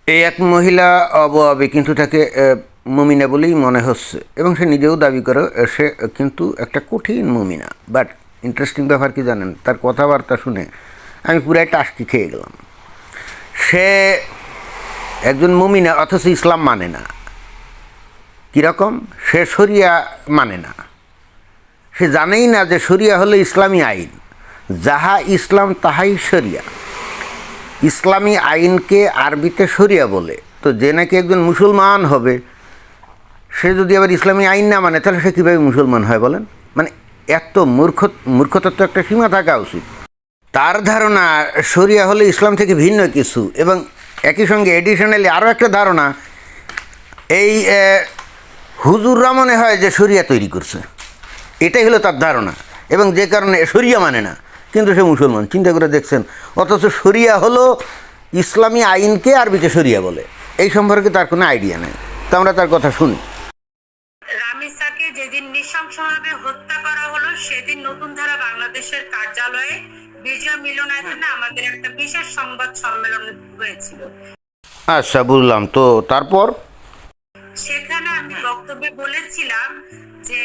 এই এক মহিলা অবয়াবে কিন্তু তাকে মুমিনা বলেই মনে হচ্ছে এবং সে নিজেও দাবি করে সে কিন্তু একটা কঠিন মুমিনা। বাট ইন্টারেস্টিং ব্যাপার কি জানেন, তার কথাবার্তা শুনে আমি পুরাই টাস্কি খেয়ে গেলাম। সে একজন মুমিনা অথচ ইসলাম মানে না। কীরকম? সে শরিয়া মানে না, সে জানেই না যে শরিয়া হলো ইসলামী আইন, যাহা ইসলাম তাহাই শরিয়া। ইসলামী আইনকে আরবিতে শরিয়া বলে। তো যে নাকি একজন মুসলমান হবে, সে যদি আবার ইসলামী আইন না মানে তাহলে সে কীভাবে মুসলমান হয় বলেন? মানে এত মূর্খতার তো একটা সীমা থাকা উচিত। তার ধারণা শরিয়া হলে ইসলাম থেকে ভিন্ন কিছু, এবং একই সঙ্গে এডিশনালি আরও একটা ধারণা, এই হুজুররা মনে হয় যে শরিয়া তৈরি করছে, এটাই হলো তার ধারণা, এবং যে কারণে শরিয়া মানে না, কিন্তু সে মুসলমান। চিন্তা করে দেখছেন? অথচ শরিয়া হলো ইসলামী আইনকে আরবিতে শরিয়া বলে। এই সম্পর্কে তার কোনো আইডিয়া নেই। তো আমরা তার কথা শুনি। রামিসাকে যেদিন নৃশংসভাবে হত্যা করা হলো, সেদিন নতুন ধারা বাংলাদেশের কার্যালয়ে বিজয় মিলনায়তনে আমাদের একটা বিশেষ সংবাদ সম্মেলন হয়েছিল। আচ্ছা, বুঝলাম। তো তারপর সেখানে আমি বক্তব্যে বলেছিলাম যে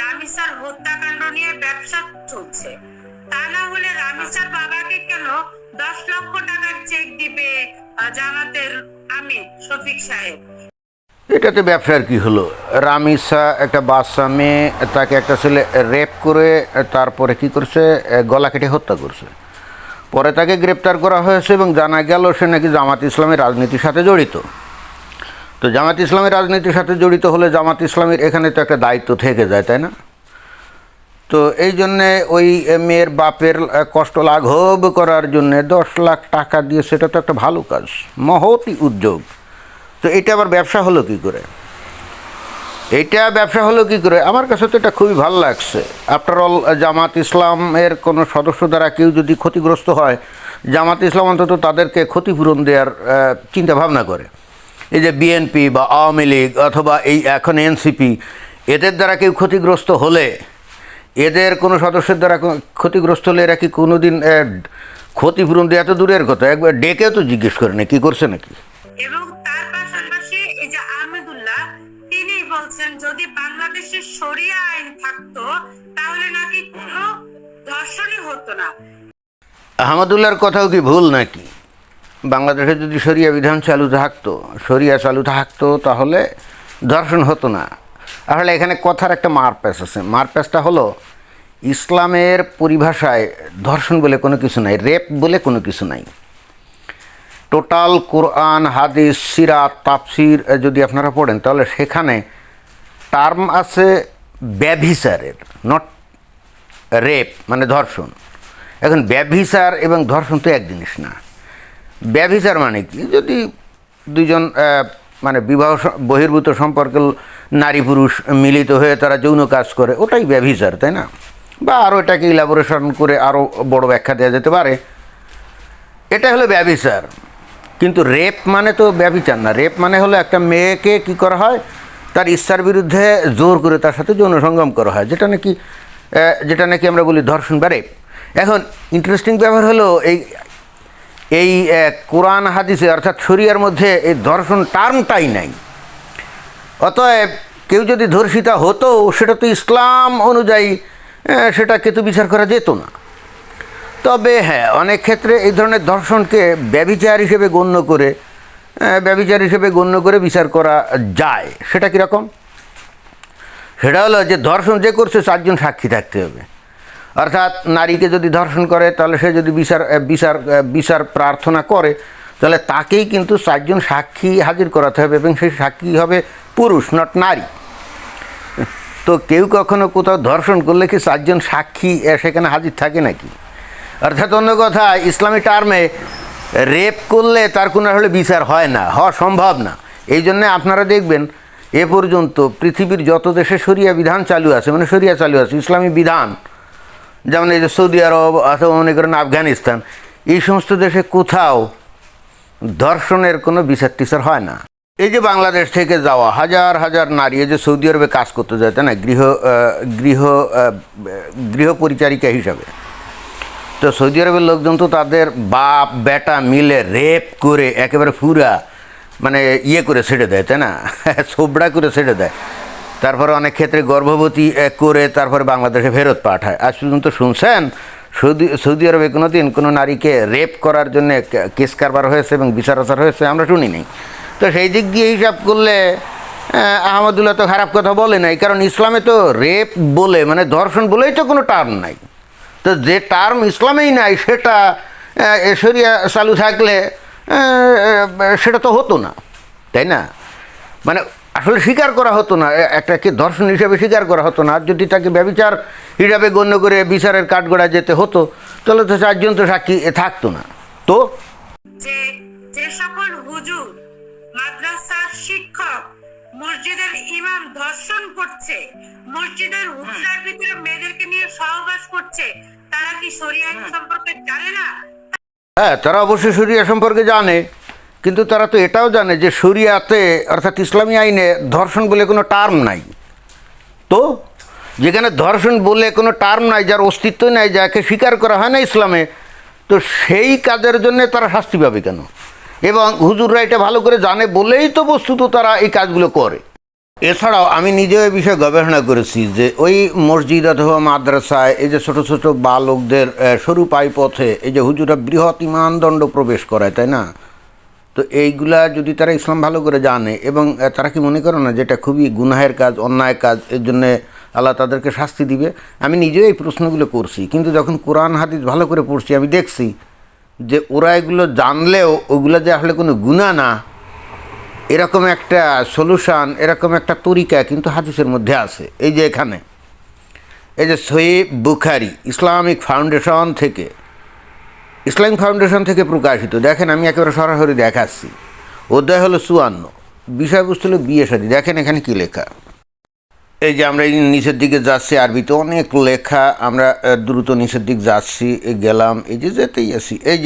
রামিসার হত্যাকাণ্ড নিয়ে ব্যবসা চলছে, তা না হলে রামিসার বাবাকে কেন 10 লক্ষ টাকার চেক দিবে জামাতের আমির শফিক সাহেব? এটাতে ব্যবসার কি হলো? রামিসা একটা বাচ্চা মেয়ে, তাকে একটা ছেলে রেপ করে তারপরে কি করছে, গলা কেটে হত্যা করছে। পরে তাকে গ্রেপ্তার করা হয়েছে এবং জানা গেল সে নাকি জামাত ইসলামের রাজনীতির সাথে জড়িত। তো জামাত ইসলামের রাজনীতির সাথে জড়িত হলে জামাত ইসলামের এখানে তো একটা দায়িত্ব থেকে যায়, তাই না? তো এই জন্যে ওই মেয়ের বাপের কষ্ট লাঘব করার জন্যে 10 লাখ টাকা দিয়ে, সেটা তো একটা ভালো কাজ, মহৎই উদ্যোগ। তো এটা আবার ব্যবসা হলো কী করে? এইটা ব্যবসা হলো কী করে? আমার কাছে তো এটা খুবই ভালো লাগছে। আফটার অল, জামাত ইসলামের কোনো সদস্য দ্বারা কেউ যদি ক্ষতিগ্রস্ত হয়, জামাত ইসলাম অন্তত তাদেরকে ক্ষতিপূরণ দেওয়ার চিন্তা ভাবনা করে। এই যে বিএনপি বা আওয়ামী লীগ অথবা এই এখন এনসিপি, এদের দ্বারা কেউ ক্ষতিগ্রস্ত হলে, এদের কোনো সদস্যের দ্বারা ক্ষতিগ্রস্ত হলে এরা কি কোনো দিন ক্ষতিপূরণ দেওয়া তো দূরের কথা, একবার ডেকেও তো জিজ্ঞেস করে না কী করছে নাকি। এবং তার পাশাপাশি এই যে আহমেদুল্লাহ, তিনি বলছেন যদি বাংলাদেশের শরিয়া আইন থাকতো তাহলে নাকি কোনো ধর্ষণই হতো না। আহমদুল্লাহর কথাও কি ভুল নাকি? বাংলাদেশে যদি শরিয়া বিধান চালু থাকতো, শরিয়া চালু থাকতো, তাহলে ধর্ষণ হতো না। আসলে এখানে কথার একটা মারপ্যাচ আছে। মারপ্যাচটা হলো, ইসলামের পরিভাষায় ধর্ষণ বলে কোনো কিছু নাই, রেপ বলে কোনো কিছু নাই। টোটাল কোরআন, হাদিস, সিরাত, তাফসির যদি আপনারা পড়েন, তাহলে সেখানে টার্ম আছে ব্যভিচারের, নট রেপ মানে ধর্ষণ। এখন ব্যভিচার এবং ধর্ষণ তো এক জিনিস না। ব্যভিচার মানে কি? যদি দুজন মানে বিবাহ বহির্ভূত সম্পর্কে নারী পুরুষ মিলিত হয়ে তারা যৌন কাজ করে, ওটাই ব্যভিচার, তাই না? বা আরও এটাকে ইলাবোরেশন করে আরও বড় ব্যাখ্যা দেওয়া যেতে পারে, এটা হলো ব্যভিচার। কিন্তু রেপ মানে তো ব্যভিচার না। রেপ মানে হলো একটা মেয়েকে কি করা হয়, তার ইচ্ছার বিরুদ্ধে জোর করে তার সাথে যৌন সঙ্গম করা হয়, যেটা নাকি আমরা বলি ধর্ষণ বা রেপ। এখন ইন্টারেস্টিং ব্যাপার হলো, এই কোরআন হাদিসে অর্থাৎ শরিয়ার মধ্যে এই ধর্ষণ টার্মটাই নাই। অতএব কেউ যদি ধর্ষিতা হতো, সেটা তো ইসলাম অনুযায়ী সেটাকে তো বিচার করা যেত না। তবে হ্যাঁ, অনেক ক্ষেত্রে এই ধরনের ধর্ষণকে ব্যভিচার হিসেবে গণ্য করে বিচার করা যায়। সেটা কীরকম? সেটা হলো যে ধর্ষণ যে করছে 4 জন সাক্ষী থাকতে হবে। অর্থাৎ নারীকে যদি ধর্ষণ করে, তাহলে সে যদি বিচার প্রার্থনা করে, তাহলে তাকেই কিন্তু 4 জন সাক্ষী হাজির করাতে হবে, এবং সেই সাক্ষী হবে পুরুষ, নট নারী। তো কেউ কখনো কোথাও ধর্ষণ করলে কি 4 জন সাক্ষী সেখানে হাজির থাকে নাকি? অর্থাৎ অন্য কথা, ইসলামী টার্মে রেপ করলে তার কোনো আসলে বিচার হয় না, হওয়া সম্ভব না। এই জন্যে আপনারা দেখবেন এ পর্যন্ত পৃথিবীর যত দেশে শরিয়া বিধান চালু আছে, মানে শরিয়া চালু আছে, ইসলামী বিধান, যেমন এই যে সৌদি আরব অথবা মনে করেন আফগানিস্তান, এই সমস্ত দেশে কোথাও ধর্ষণের কোনো বিচার টিচার হয় না। এই যে বাংলাদেশ থেকে যাওয়া হাজার হাজার নারী এই যে সৌদি আরবে কাজ করতে যায়, তাই না, গৃহ পরিচারিকা হিসাবে, তো সৌদি আরবের লোকজন তো তাদের বাপ বেটা মিলে রেপ করে একেবারে পুরা মানে ইয়ে করে ছেড়ে দেয়, তাই না? ছোবড়া করে ছেড়ে দেয়। তারপরে অনেক ক্ষেত্রে গর্ভবতী করে তারপরে বাংলাদেশে ফেরত পাঠায়। আজ পর্যন্ত শুনছেন সৌদি আরবে কোনো দিন কোনো নারীকে রেপ করার জন্য কেস কারবার হয়েছে এবং বিচার আচার হয়েছে? আমরা শুনি নাই। তো সেই দিক দিয়ে হিসাব করলে আহমদুল্লাহ তো খারাপ কথা বলে নাই, কারণ ইসলামে তো রেপ বলে মানে ধর্ষণ বলেই তো কোনো টার্ম নাই। তো যে টার্ম ইসলামেই নাই সেটা শরিয়া চালু থাকলে সেটা তো হতো না, তাই না? মানে আসলে স্বীকার করা হতো না, একটাকে ধর্ষণ হিসাবে স্বীকার করা হতো না। আর যদি তাকে ব্যভিচার হিসাবে গণ্য করে বিচারের কাঠগড়ায় যেতে হতো তাহলে তো 4 জন তো সাক্ষী থাকতো না। তো যে যে সকল হুজুর, মাদ্রাসার শিক্ষক, মসজিদের ইমাম ধর্ষণ করছে, মসজিদের হুজরার ভিতরে মেয়েদেরকে নিয়ে সহবাস করছে, তারা কি শরিয়া আইন সম্পর্কে জানে না? হ্যাঁ, তারা অবশ্যই শরিয়া সম্পর্কে জানে, কিন্তু তারা তো এটাও জানে যে শরিয়াতে অর্থাৎ ইসলামী আইনে ধর্ষণ বলে কোনো টার্ম নাই। তো যেখানে ধর্ষণ বলে কোনো টার্ম নাই, যার অস্তিত্ব নাই, যাকে স্বীকার করা হয় না ইসলামে, তো সেই কাজের জন্য তারা শাস্তি পাবে কেন? এবং হুজুররা এটা ভালো করে জানে বলেই তো বস্তুত তারা এই কাজগুলো করে। এছাড়াও আমি নিজেও এই বিষয়ে গবেষণা করেছি যে ওই মসজিদ অথবা মাদ্রাসায় এই যে ছোটো ছোটো বালকদের সরু পাইপথে এই যে হুজুরা বৃহৎ ইমানদণ্ড প্রবেশ করায়, তাই না? তো এইগুলা যদি তারা ইসলাম ভালো করে জানে এবং তারা কি মনে করে না যেটা খুবই গুনাহের কাজ, অন্যায় কাজ, এর জন্যে আল্লাহ তাদেরকে শাস্তি দিবে? আমি নিজেও এই প্রশ্নগুলো করছি, কিন্তু যখন কোরআন হাদিস ভালো করে পড়ছি আমি দেখছি যে ওরা এগুলো জানলেও ওগুলো যে আসলে কোনো গুনাহ না, এরকম একটা সলিউশন, এরকম একটা তরিকা কিন্তু হাদিসের মধ্যে আছে। এই যে এখানে এই যে সহিহ বুখারী ইসলামিক ফাউন্ডেশন থেকে প্রকাশিত, দেখেন আমি একেবারে সরাসরি দেখাচ্ছি। অধ্যায় হলো 54, বিষয়বস্তু হলো বিয়ে শাদী। দেখেন এখানে কি লেখা। এই যে আমরা এই নিচের দিকে যাচ্ছি, আরবিতে অনেক লেখা, আমরা দ্রুত নিচের দিক যাচ্ছি, গেলাম, এই যে যেতেই আছি। এই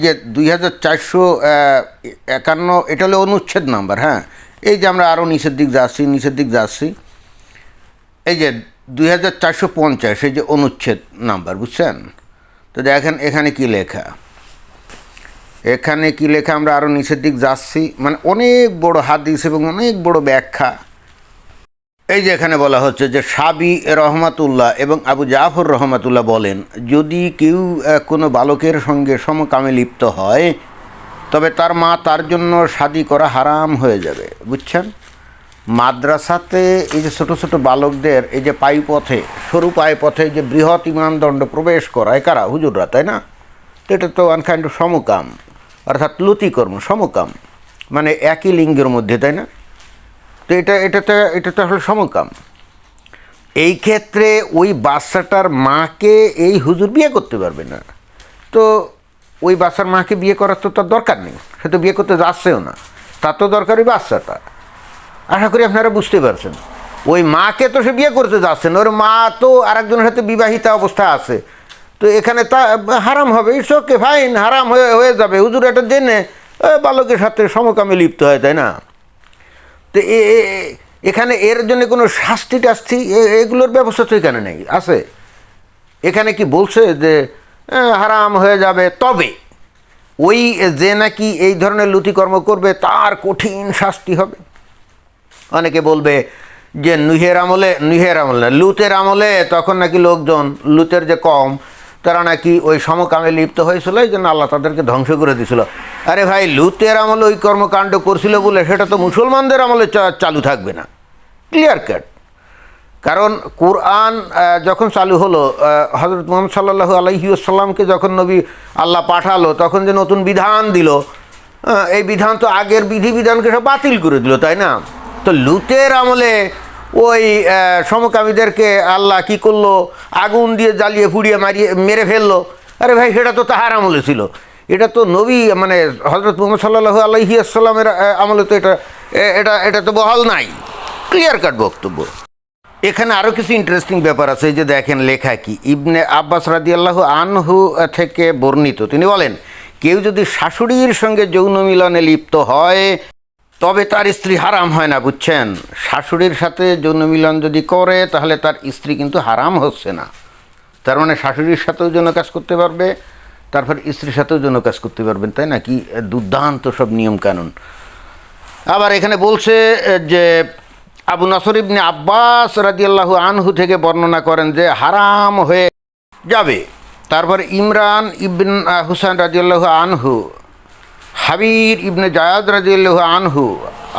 যে 2451, এটা হলো অনুচ্ছেদ নাম্বার। হ্যাঁ, এই যে আমরা আরও নিচের দিক যাচ্ছি, এই যে 2450, এই যে অনুচ্ছেদ নাম্বার, বুঝছেন? তো দেখেন এখানে কি লেখা, আমরা আরও নিচের দিক যাচ্ছি, মানে অনেক বড় হাদিস এবং অনেক বড় ব্যাখ্যা। এই যে এখানে বলা হচ্ছে যে সাবি রহমাতুল্লাহ এবং আবু জাফর রহমাতুল্লাহ বলেন, যদি কেউ কোনো বালকের সঙ্গে সমকামে লিপ্ত হয় তবে তার মা তার জন্য শাদী করা হারাম হয়ে যাবে। বুঝছেন? মাদ্রাসাতে এই যে ছোটো ছোটো বালকদের এই যে পায়ুপথে, সরু পায়ুপথে যে বৃহৎ ইমানদণ্ড প্রবেশ করায় কারা? হুজুররা, তাই না? তো এটা তো ওয়ান কাইন্ড অফ সমকাম, অর্থাৎ লতিকর্ম, সমকাম মানে একই লিঙ্গের মধ্যে, তাই না? তো এটা তো আসলে সমকাম। এই ক্ষেত্রে ওই বাচ্চাটার মাকে এই হুজুর বিয়ে করতে পারবে না। তো ওই বাচ্চার মাকে বিয়ে করার তো তার দরকার নেই, সে তো বিয়ে করতে যাচ্ছেও না, তার তো দরকার ওই বাচ্চাটা। আশা করি আপনারা বুঝতে পারছেন। ওই মাকে তো সে বিয়ে করতে যাচ্ছেন, ওর মা তো আরেকজনের সাথে বিবাহিতা অবস্থা আছে, তো এখানে তা হারাম হবে। ইটস ওকে, ফাইন, হারাম হয়ে যাবে। হুজুর এটা জেনে বালকের সাথে সমকামে লিপ্ত হয়, তাই না? তো এখানে এর জন্য কোনো শাস্তি টাস্তি এগুলোর ব্যবস্থা তো এখানে নেই। আছে এখানে কি বলছে যে হারাম হয়ে যাবে, তবে ওই যে নাকি এই ধরনের লুতিকর্ম করবে তার কঠিন শাস্তি হবে। অনেকে বলবে যে নুহের আমলে না, লুতের আমলে তখন নাকি লোকজন, লুতের যে কম, তারা নাকি ওই সমকামে লিপ্ত হয়েছিল, এই জন্য আল্লাহ তাদেরকে ধ্বংস করে দিয়েছিল। আরে ভাই, লুতের আমলে ওই কর্মকাণ্ড করছিল বলে সেটা তো মুসলমানদের আমলে চালু থাকবে না, ক্লিয়ার কাট। কারণ কোরআন যখন চালু হলো, হযরত মুহাম্মদ সাল্লাল্লাহু আলাইহি ওয়াসাল্লামকে যখন নবী আল্লাহ পাঠালো, তখন যে নতুন বিধান দিল, এই বিধান তো আগের বিধিবিধানকে সব বাতিল করে দিল, তাই না? তো লুতের আমলে ওই সমকামীদেরকে আল্লাহ কি করলো, আগুন দিয়ে জ্বালিয়ে পুড়িয়ে মেরে ফেললো। আরে ভাই, সেটা তো তাহার আমলে ছিল, এটা তো নবী মানে হযরত মুহাম্মদ সাল্লাল্লাহু আলাইহি আসসালামের আমলে তো এটা তো বহাল নাই, ক্লিয়ার কাট বক্তব্য। এখানে আরও কিছু ইন্টারেস্টিং ব্যাপার আছে। এই যে দেখেন লেখা কি, ইবনে আব্বাস রাদিয়াল্লাহু আনহু থেকে বর্ণিত, তিনি বলেন, কেউ যদি শাশুড়ির সঙ্গে যৌন মিলনে লিপ্ত হয় তবে তার স্ত্রী হারাম হয় না। বুঝছেন? শাশুড়ির সাথে যৌন মিলন যদি করে তাহলে তার স্ত্রী কিন্তু হারাম হচ্ছে না। তার মানে শাশুড়ির সাথেও যৌন কাজ করতে পারবে, তারপর স্ত্রীর সাথেও যৌন কাজ করতে পারবেন, তাই না? কি দুর্দান্ত সব নিয়মকানুন। আবার এখানে বলছে যে আবু নসর ইবনে আব্বাস রাদিয়াল্লাহু আনহু থেকে বর্ণনা করেন যে হারাম হয়ে যাবে। তারপরে ইমরান ইবন হুসাইন রাদিয়াল্লাহু আনহু, হাবির ইবনে জায়াদ রাদিয়াল্লাহু আনহু,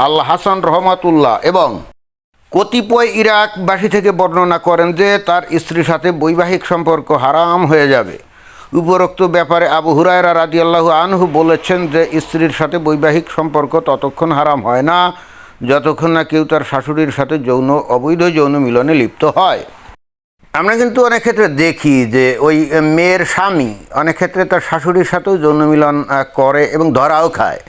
আল হাসান রহমাতুল্লাহ এবং কতিপয় ইরাকবাসী থেকে বর্ণনা করেন যে তার স্ত্রীর সাথে বৈবাহিক সম্পর্ক হারাম হয়ে যাবে। উপরোক্ত ব্যাপারে আবু হুরায়রা রাদিয়াল্লাহু আনহু বলেছেন যে স্ত্রীর সাথে বৈবাহিক সম্পর্ক ততক্ষণ হারাম হয় না যতক্ষণ না কেউ তার শাশুড়ির সাথে অবৈধ যৌন মিলনে লিপ্ত হয়। আমরা কিন্তু অনেক ক্ষেত্রে দেখি যে ওই মেয়ের স্বামী অনেক ক্ষেত্রে তার শাশুড়ির সাথেও যৌন মিলন করে এবং ধরাও খায়।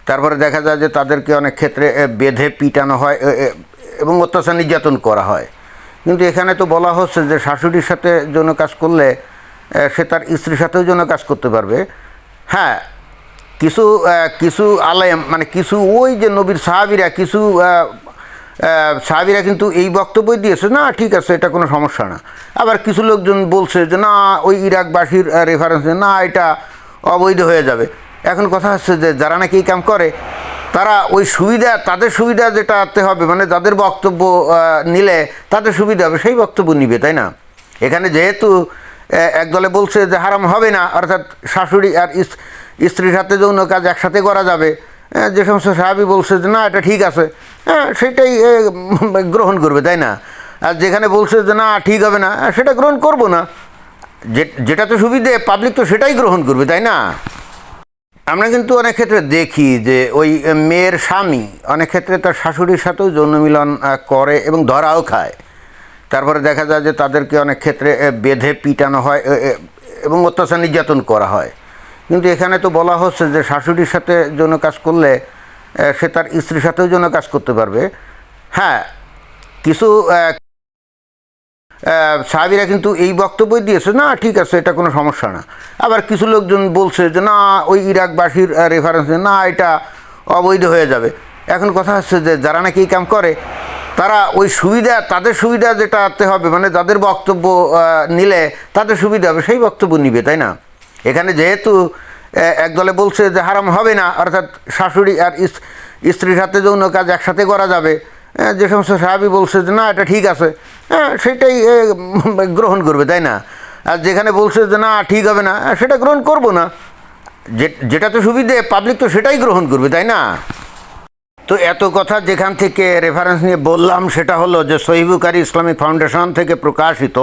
তারপরে দেখা যায় যে তাদেরকে অনেক ক্ষেত্রে বেঁধে পিটানো হয় এবং অত্যাচার নির্যাতন করা হয়। কিন্তু এখানে তো বলা হচ্ছে যে শাশুড়ির সাথে যৌন কাজ করলে সে তার স্ত্রীর সাথেও যৌন কাজ করতে পারবে। হ্যাঁ, কিছু কিছু আলেম মানে কিছু ওই যে নবীর সাহাবীরা সাহাবীরা কিন্তু এই বক্তব্য দিয়েছে, না ঠিক আছে এটা কোনো সমস্যা না। আবার কিছু লোকজন বলছে যে না ওই ইরাকবাসীর রেফারেন্সে না এটা অবৈধ হয়ে যাবে। এখন কথা হচ্ছে যে যারা নাকি এই কাম করে তারা ওই সুবিধা, তাদের সুবিধা যেটাতে হবে, মানে যাদের বক্তব্য নিলে তাদের সুবিধা হবে সেই বক্তব্য নিবে, তাই না? এখানে যেহেতু একদলে বলছে যে হারাম হবে না, অর্থাৎ শাশুড়ি আর স্ত্রীর সাথে যৌন কাজ একসাথে করা যাবে, যে সমস্ত সাহাবী বলছে যে না এটা ঠিক আছে, সেটাই গ্রহণ করবে, তাই না? আর যেখানে বলছে যে না ঠিক হবে না সেটা গ্রহণ করব না, যেটাতে সুবিধে পাবলিক তো সেটাই গ্রহণ করবে, তাই না? আমরা কিন্তু অনেক ক্ষেত্রে দেখি যে ওই মেয়ের স্বামী অনেক ক্ষেত্রে তার শাশুড়ির সাথেও যৌন মিলন করে এবং ধরাও খায়। তারপরে দেখা যায় যে তাদেরকে অনেক ক্ষেত্রে বেঁধে পিটানো হয় এবং অত্যাচার নির্যাতন করা হয়। কিন্তু এখানে তো বলা হচ্ছে যে শাশুড়ির সাথে যৌন কাজ করলে সে তার স্ত্রীর সাথেও যৌন কাজ করতে পারবে। হ্যাঁ, কিছু সাহাবীরা কিন্তু এই বক্তব্য দিয়েছে, না ঠিক আছে এটা কোনো সমস্যা না। আবার কিছু লোকজন বলছে যে না ওই ইরাকবাসীর রেফারেন্সে না এটা অবৈধ হয়ে যাবে। এখন কথা হচ্ছে যে যারা নাকি এই কাম করে তারা ওই সুবিধা, তাদের সুবিধা যেটাতে হবে, মানে যাদের বক্তব্য নিলে তাদের সুবিধা হবে সেই বক্তব্য নিবে, তাই না? এখানে যেহেতু একদলে বলছে যে হারাম হবে না, অর্থাৎ শাশুড়ি আর স্ত্রীর সাথে যৌন কাজ একসাথে করা যাবে, যে সমস্ত সাহাবী বলছে যে না এটা ঠিক আছে, সেটাই গ্রহণ করবে, তাই না? আর যেখানে বলছে যে না ঠিক হবে না সেটা গ্রহণ করব না, যেটাতে সুবিধে পাবলিক তো সেটাই গ্রহণ করবে, তাই না? তো এত কথা যেখান থেকে রেফারেন্স নিয়ে বললাম সেটা হলো যে সহিহ বুখারী ইসলামিক ফাউন্ডেশন থেকে প্রকাশিত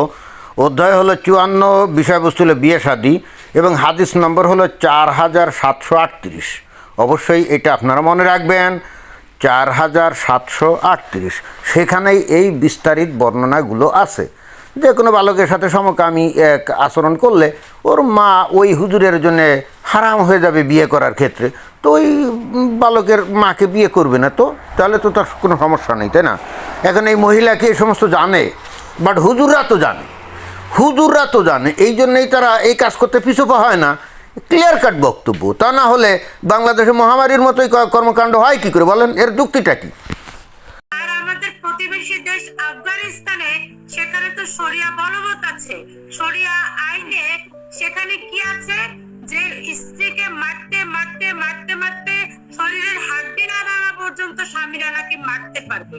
অধ্যায় হলো 54, বিষয়বস্তু হলো বিয়ে শাদী এবং হাদিস নম্বর হলো 4738। অবশ্যই এটা আপনারা মনে রাখবেন, 4738। সেখানেই এই বিস্তারিত বর্ণনাগুলো আছে। যে কোনো বালকের সাথে সমকামী এক আচরণ করলে ওর মা ওই হুজুরের জন্য হারাম হয়ে যাবে বিয়ে করার ক্ষেত্রে, তো ওই বালকের মাকে বিয়ে করবে না, তো তাহলে তো তার কোনো সমস্যা নেই, তাই না? এখন এই মহিলাকে এই সমস্ত জানে, বাট হুজুররা তো জানে, এই জন্যই তারা এই কাজ করতে পিছুপা হয় না। ক্লিয়ার কাট বক্তব্য, তা না হলে বাংলাদেশে মহামারীর মতোই কর্মকাণ্ড হয় কি করে বলেন? এর যুক্তিটা কি? আর আমাদের প্রতিবেশী দেশ আফগানিস্তানে, সেখানে তো শরিয়া বলবৎ আছে। শরিয়া আইনে সেখানে কি আছে যে স্ত্রীকে মারতে মারতে মারতে মারতে শরীরের হাড্ডি না ভাঙা পর্যন্ত স্বামীরা নাকি মারতে পারবে।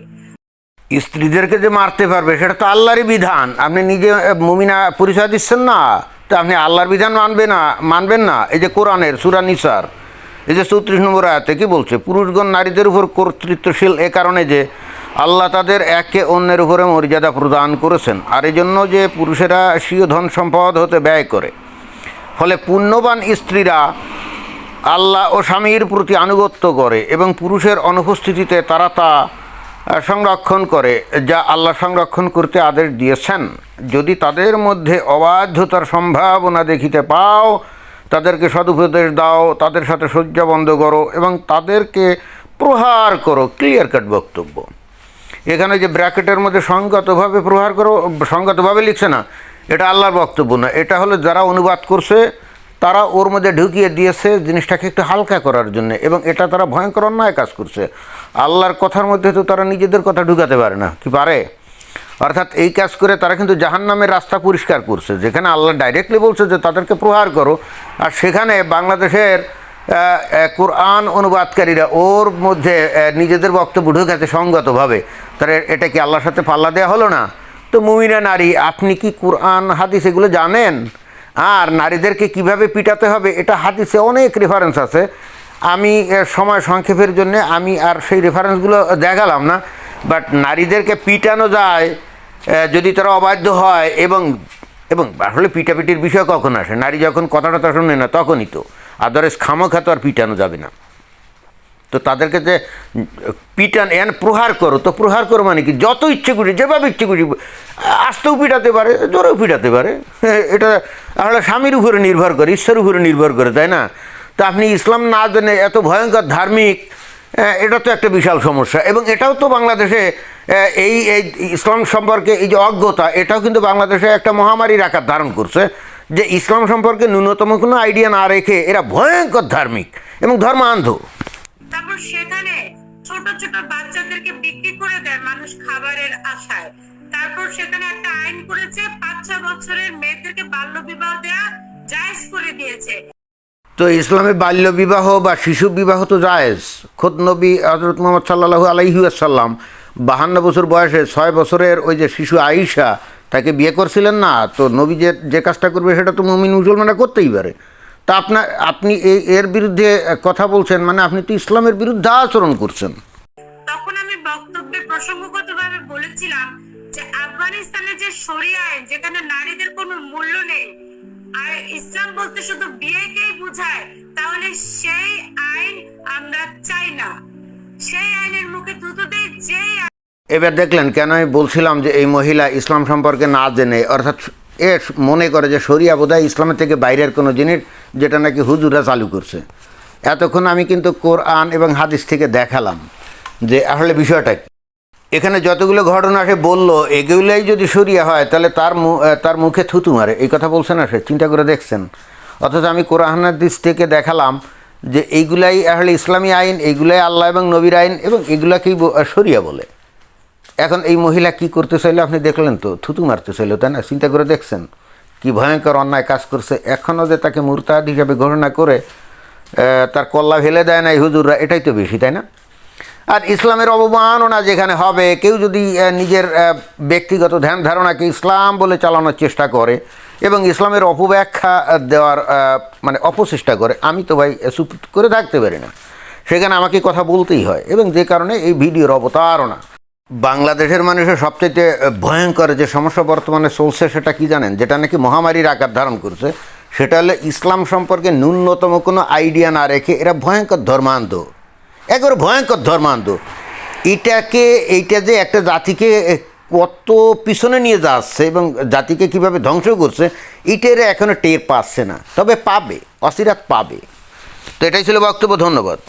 স্ত্রীদেরকে যে মারতে পারবে সেটা তো আল্লাহরই বিধান, আপনি নিজে মুমিনা পরিচয় দিচ্ছেন না, তো আপনি আল্লাহর বিধান মানবেন না? এই যে কোরআনের সূরা নিসার এই যে 34 নম্বর আয়াতে কি বলছে? পুরুষগণ নারীদের উপর কর্তৃত্বশীল এ কারণে যে আল্লাহ তাদের একে অন্যের উপরে মর্যাদা প্রদান করেছেন, আর এই জন্য যে পুরুষেরা স্বীয় ধন সম্পদ হতে ব্যয় করে, ফলে পুণ্যবান স্ত্রীরা আল্লাহ ও স্বামীর প্রতি আনুগত্য করে এবং পুরুষের অনুপস্থিতিতে তারা তা সংরক্ষণ করে যা আল্লাহ সংরক্ষণ করতে আদেশ দিয়েছেন। যদি তাদের মধ্যে অবাধ্যতার সম্ভাবনা দেখিতে পাও তাদেরকে সদুপদেশ দাও, তাদের সাথে শয্যা বন্ধ করো এবং তাদেরকে প্রহার করো। ক্লিয়ার কাট বক্তব্য। এখানে যে ব্র্যাকেটের মধ্যে সংগতভাবে প্রহার করো, সংগতভাবে লিখছে না, এটা আল্লাহর বক্তব্য না, এটা হলো যারা অনুবাদ করছে তারা ওর মধ্যে ঢুকিয়ে দিয়েছে জিনিসটাকে একটু হালকা করার জন্য, এবং এটা তারা ভয়ঙ্কর অন্যায় কাজ করছে। আল্লাহর কথার মধ্যে তো তারা নিজেদের কথা ঢুকাতে পারে না, কি পারে? অর্থাৎ এই কাজ করে তারা কিন্তু জাহান্নামের রাস্তা পরিষ্কার করছে, যেখানে আল্লাহ ডাইরেক্টলি বলছে যে তাদেরকে প্রহার করো, আর সেখানে বাংলাদেশের কোরআন অনুবাদকারীরা ওর মধ্যে নিজেদের বক্তব্য ঢুকাতে সঙ্গতভাবে, তাহলে এটা কি আল্লাহর সাথে পাল্লা দেওয়া হলো না? তো মুমিনা নারী, আপনি কি কোরআন হাদিস এগুলো জানেন? আর নারীদেরকে কিভাবে পিটাতে হবে এটা হাদিসে অনেক রেফারেন্স আছে। আমি সময় সংক্ষেপের জন্য আমি আর সেই রেফারেন্সগুলো দেখালাম না। বাট নারীদেরকে পিটানো যায় যদি তারা অবাধ্য হয়, এবং এবং আসলে পিটাপিটির বিষয় কখন আসে? নারী যখন কথাটা শোনে না তখনই তো, আদারওয়াইজ খামোখা তো আর পিটানো যাবে না। তো তাদেরকে যে পিটান এন প্রহার করো, তো প্রহার করো মানে কি? যত ইচ্ছে করি, যেভাবে ইচ্ছে করি, আসতেও পিটাতে পারে, জোরেও পিটাতে পারে। এটা আসলে স্বামীর উপরে নির্ভর করে, ঈশ্বরের উপরে নির্ভর করে, তাই না? তো আপনি ইসলাম না জেনে এত ভয়ঙ্কর ধার্মিক, এটা তো একটা বিশাল সমস্যা। এবং এটাও তো বাংলাদেশে এই এই ইসলাম সম্পর্কে এই যে অজ্ঞতা, এটাও কিন্তু বাংলাদেশে একটা মহামারীর আকার ধারণ করছে, যে ইসলাম সম্পর্কে ন্যূনতম কোনো আইডিয়া না রেখে এরা ভয়ঙ্কর ধার্মিক এবং ধর্মান্ধ। তারপর সেখানে ছোট ছোট বাচ্চাদেরকে বিক্রি করে দেয় মানুষ খাবারের আশায়। তারপর সেখানে একটা আইন করেছে 5-6 বছরের মেয়েদেরকে বাল্য বিবাহ দেয়া জায়েজ করে দিয়েছে। তো ইসলামে বাল্য বিবাহ বা শিশু বিবাহ তো জায়েজ। খোদ নবী হযরত মুহাম্মদ সাল্লাল্লাহু আলাইহি ওয়াসাল্লাম 52 বছর বয়সে 6 বছরের ওই যে শিশু আয়েশা তাকে বিয়ে করছিলেন না? তো নবী যে কাজটা করবে সেটা তো মুমিন মুসলমানরা করতেই পারে। তা আপনি এর বিরুদ্ধে কথা বলছেন, মানে আপনি তো ইসলামের বিরুদ্ধে আচরণ করছেন। তখন আমি বক্তব্যে প্রসঙ্গগতভাবে বলেছিলাম যে আফগানিস্তানের যে শরিয়া আইন, যেখানে নারীদের কোনো মূল্য নেই, আর ইসলাম বলতে শুধু বিয়েকেই বোঝায়, তাহলে সেই আইন আমরা চাই না। সেই আইনের মুখে থুতু দেই। যেই এবার দেখলেন কেন আমি বলছিলাম যে এই মহিলা ইসলাম সম্পর্কে না জেনে, অর্থাৎ এ মনে করে যে শরিয়া বোধহয় ইসলামের থেকে বাইরের কোনো জিনিস, যেটা নাকি হুজুরা চালু করছে। এতক্ষণ আমি কিন্তু কোরআন এবং হাদিস থেকে দেখালাম যে আসলে বিষয়টা কি। এখানে যতগুলো ঘটনা সে বললো, এগুলোই যদি শরিয়া হয় তাহলে তার মুখে থুতু মারে, এই কথা বলছে না? সে চিন্তা করে দেখছেন? অথচ আমি কোরআন হাদিস থেকে দেখালাম যে এইগুলাই আসলে ইসলামী আইন, এইগুলাই আল্লাহ এবং নবীর আইন, এবং এগুলাকেই শরিয়া বলে। এখন এই মহিলা কি করতে চাইলো আপনি দেখলেন তো, থুতু মারতে চাইলো, তাই না? চিন্তা করে দেখছেন কি ভয়ঙ্কর অন্যায় কাজ করছে। এখনও যে তাকে মুরতাদ হিসাবে ঘোষণা করে তার কল্লা ফেলে দেয় না এই হুজুররা, এটাই তো বেশি, তাই না? আর ইসলামের অবমাননা যেখানে হবে, কেউ যদি নিজের ব্যক্তিগত ধ্যান ধারণাকে ইসলাম বলে চালানোর চেষ্টা করে এবং ইসলামের অপব্যাখ্যা দেওয়ার মানে অপচেষ্টা করে, আমি তো ভাই চুপ করে থাকতে পারি না, সেখানে আমাকে কথা বলতেই হয়। এবং যে কারণে এই ভিডিওর অবতারণা। বাংলাদেশের মানুষের সবচেয়ে ভয়ঙ্কর যে সমস্যা বর্তমানে চলছে সেটা কি জানেন? যেটা নাকি মহামারীর আকার ধারণ করছে, সেটা হলো ইসলাম সম্পর্কে ন্যূনতম কোনো আইডিয়া না রেখে এরা ভয়ঙ্কর ধর্মান্ধ, একেবারে ভয়ঙ্কর ধর্মান্ধ। এইটা যে একটা জাতিকে কত পিছনে নিয়ে যাচ্ছে এবং জাতিকে কিভাবে ধ্বংস করছে, এটার এখনও টের পাচ্ছে না, তবে পাবে, অচিরাত পাবে। তো এটাই ছিল বক্তব্য। ধন্যবাদ।